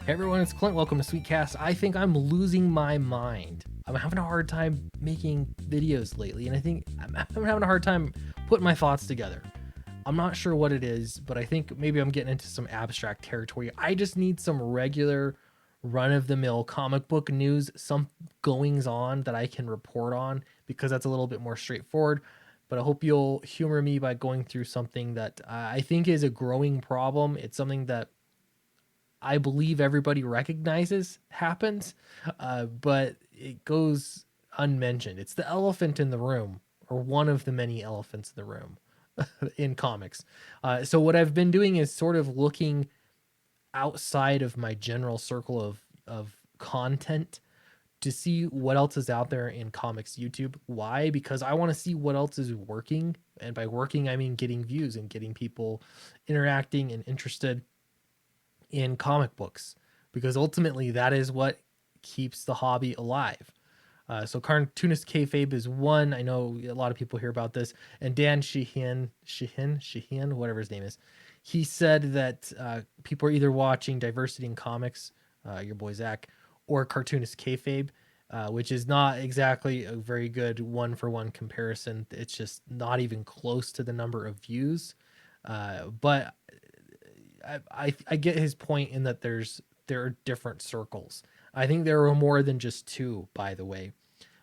Hey everyone, it's Clint. Welcome to Sweetcast. I think I'm losing my mind. I'm having a hard time making videos lately, and I think I'm having a hard time putting my thoughts together. I'm not sure what it is, but I think maybe I'm getting into some abstract territory. I just need some regular run of the mill comic book news, some goings on that I can report on because that's a little bit more straightforward. But I hope you'll humor me by going through something that I think is a growing problem. It's something that I believe everybody recognizes happens, but it goes unmentioned. It's the elephant in the room, or one of the many elephants in the room in comics. So what I've been doing is sort of looking outside of my general circle of content to see what else is out there in comics YouTube. Why? Because I want to see what else is working, and by working I mean getting views and getting people interacting and interested in comic books, because ultimately that is what keeps the hobby alive. So cartoonist kayfabe is one. I know a lot of people hear about this, and Dan Sheehan, whatever his name is, he said that people are either watching Diversity in Comics, your boy Zach, or cartoonist kayfabe, which is not exactly a very good one-for-one comparison. It's just not even close to the number of views. But I get his point in that there are different circles. I think there are more than just two, by the way,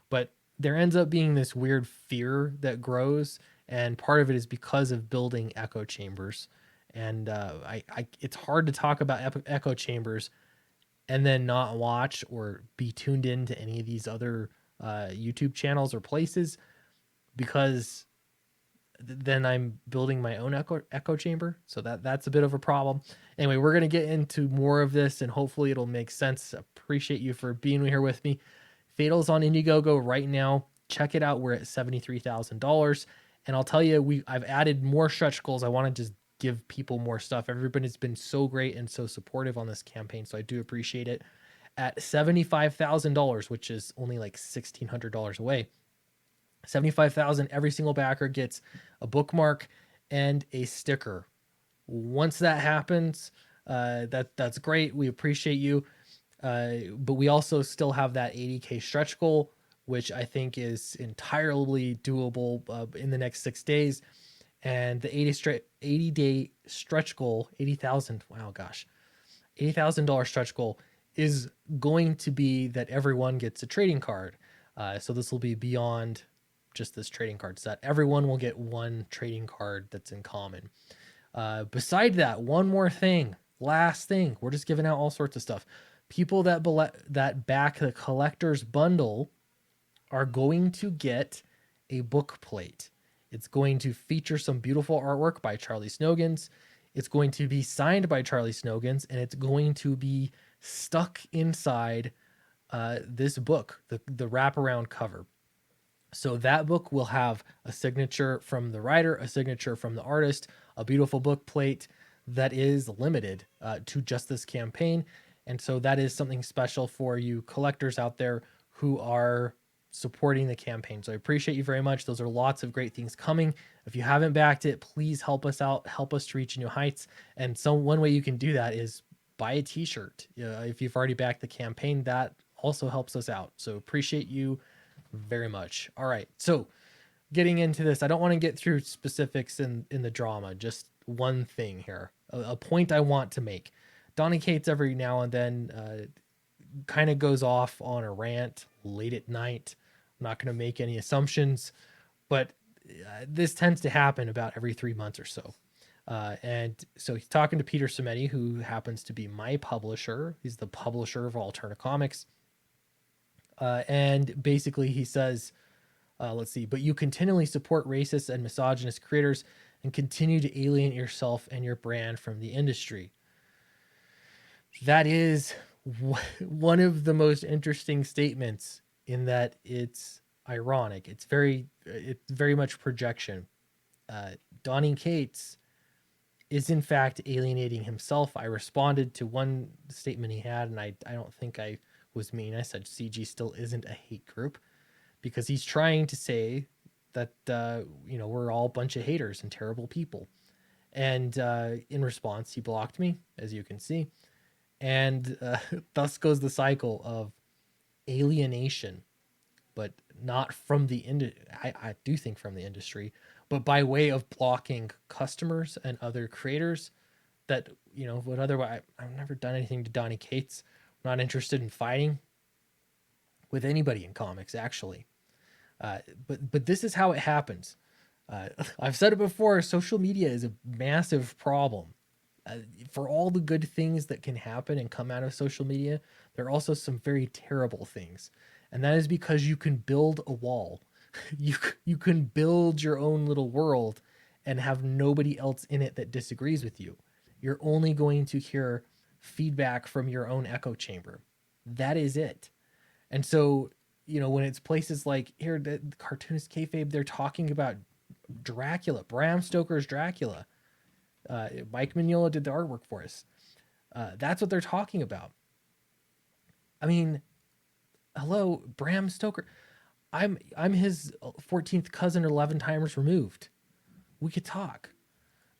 but there ends up being this weird fear that grows, and part of it is because of building echo chambers. And it's hard to talk about echo chambers and then not watch or be tuned into any of these other YouTube channels or places, because then I'm building my own echo chamber. So that's a bit of a problem. Anyway, we're going to get into more of this, and hopefully it'll make sense. Appreciate you for being here with me. Fatal's on Indiegogo right now. Check it out. We're at $73,000. And I'll tell you, I've added more stretch goals. I want to just give people more stuff. Everybody's been so great and so supportive on this campaign, so I do appreciate it. At $75,000, which is only like $1,600 away, 75,000, every single backer gets a bookmark and a sticker. Once that happens, that's great. We appreciate you. But we also still have that 80K stretch goal, which I think is entirely doable in the next 6 days. And the 80 day stretch goal, 80,000, wow, gosh, $80,000 stretch goal is going to be that everyone gets a trading card. So this will be beyond just this trading card set. Everyone will get one trading card that's in common. Beside that, one more thing, last thing, we're just giving out all sorts of stuff. People that back the collector's bundle are going to get a book plate. It's going to feature some beautiful artwork by Charlie Snogans. It's going to be signed by Charlie Snogans, and it's going to be stuck inside this book, the wraparound cover. So that book will have a signature from the writer, a signature from the artist, a beautiful book plate that is limited to just this campaign. And so that is something special for you collectors out there who are supporting the campaign. So I appreciate you very much. Those are lots of great things coming. If you haven't backed it, please help us out, help us to reach new heights. And so one way you can do that is buy a t-shirt. If you've already backed the campaign, that also helps us out. So appreciate you very much. All right. So getting into this, I don't want to get through specifics in the drama, just one thing here, a point I want to make. Donny Cates every now and then kind of goes off on a rant late at night. I'm not going to make any assumptions, but this tends to happen about every 3 months or so. And so he's talking to Peter Simeti, who happens to be my publisher. He's the publisher of Alterna Comics. And basically he says, let's see, but you continually support racist and misogynist creators and continue to alienate yourself and your brand from the industry. That is one of the most interesting statements, in that it's ironic. It's very much projection. Donny Cates is in fact alienating himself. I responded to one statement he had, and I don't think I was mean. I said CG still isn't a hate group, because he's trying to say that we're all a bunch of haters and terrible people. And in response, he blocked me, as you can see. And thus goes the cycle of alienation, but not from the I do think from the industry, but by way of blocking customers and other creators that, would otherwise. I've never done anything to Donny Cates. I'm not interested in fighting with anybody in comics, actually. But this is how it happens. I've said it before. Social media is a massive problem. For all the good things that can happen and come out of social media, there are also some very terrible things, and that is because you can build a wall. You can build your own little world and have nobody else in it that disagrees with you. You're only going to hear feedback from your own echo chamber. That is it. And so, when it's places like here, the cartoonist kayfabe, they're talking about Dracula, Bram Stoker's Dracula. Mike Mignola did the artwork for us. That's what they're talking about. I mean, hello, Bram Stoker. I'm his 14th cousin, 11 times removed. We could talk.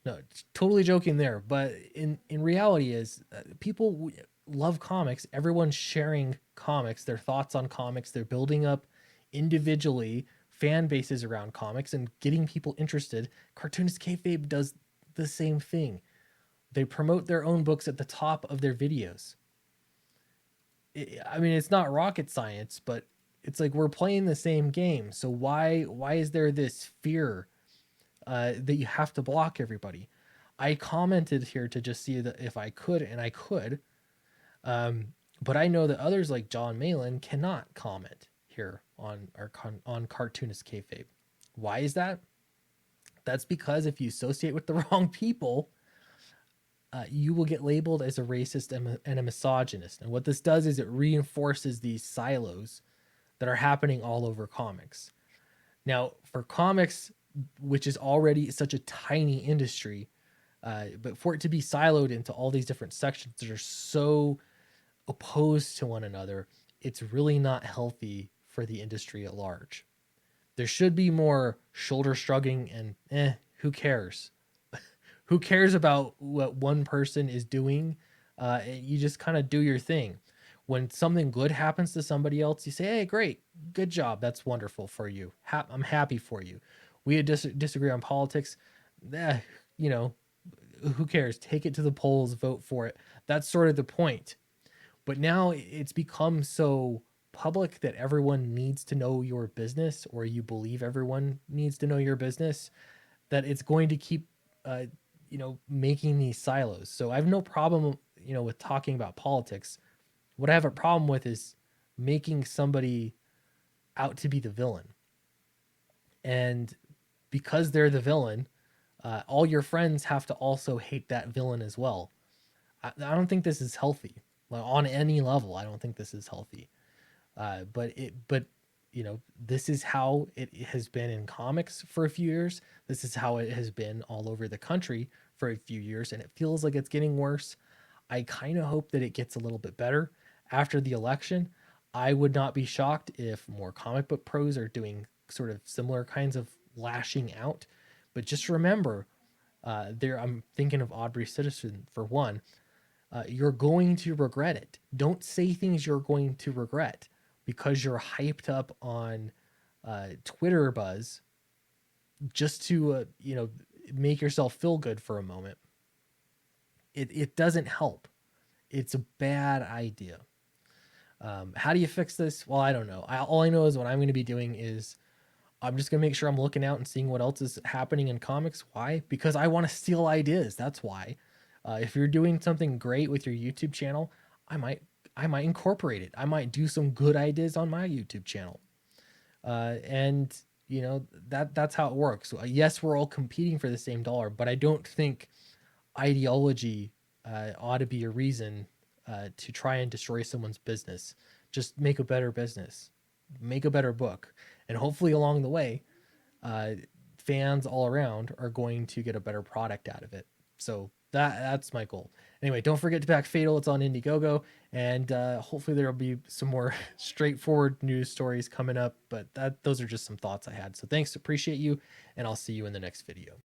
No, totally joking there, but in reality is people love comics. Everyone's sharing comics, their thoughts on comics. They're building up individually fan bases around comics and getting people interested. Cartoonist kayfabe does the same thing. They promote their own books at the top of their videos. I mean, it's not rocket science, but it's like we're playing the same game. So why is there this fear that you have to block everybody? I commented here to just see that if I could, and I could. But I know that others like John Malin cannot comment here on cartoonist kayfabe. Why is that? That's because if you associate with the wrong people, you will get labeled as a racist and a misogynist. And what this does is it reinforces these silos that are happening all over comics. Now, for comics, which is already such a tiny industry, but for it to be siloed into all these different sections that are so opposed to one another, it's really not healthy for the industry at large. There should be more shoulder shrugging and who cares? Who cares about what one person is doing? You just kind of do your thing. When something good happens to somebody else, you say, "Hey, great, good job. That's wonderful for you. I'm happy for you." We disagree on politics. Eh, you know, who cares? Take it to the polls, vote for it. That's sort of the point. But now it's become so public that everyone needs to know your business, or you believe everyone needs to know your business, that it's going to keep, making these silos. So I have no problem, with talking about politics. What I have a problem with is making somebody out to be the villain. And because they're the villain, all your friends have to also hate that villain as well. I don't think this is healthy. Like, on any level, I don't think this is healthy. But this is how it has been in comics for a few years. This is how it has been all over the country for a few years, and it feels like it's getting worse. I kind of hope that it gets a little bit better after the election. I would not be shocked if more comic book pros are doing sort of similar kinds of lashing out. But just remember, there I'm thinking of Aubrey Citizen for one. You're going to regret it. Don't say things you're going to regret because you're hyped up on Twitter buzz just to make yourself feel good for a moment. It doesn't help. It's a bad idea. How do you fix this? Well, I don't know. All I know is what I'm going to be doing is I'm just going to make sure I'm looking out and seeing what else is happening in comics. Why? Because I want to steal ideas. That's why. If you're doing something great with your YouTube channel, I might I might incorporate it. I might do some good ideas on my YouTube channel. And that's how it works. Yes, we're all competing for the same dollar, but I don't think ideology ought to be a reason to try and destroy someone's business. Just make a better business, make a better book, and hopefully along the way, uh, fans all around are going to get a better product out of it. So that's my goal. Anyway, don't forget to back Fatal. It's on Indiegogo, and hopefully there will be some more straightforward news stories coming up. But those are just some thoughts I had. So thanks, appreciate you, and I'll see you in the next video.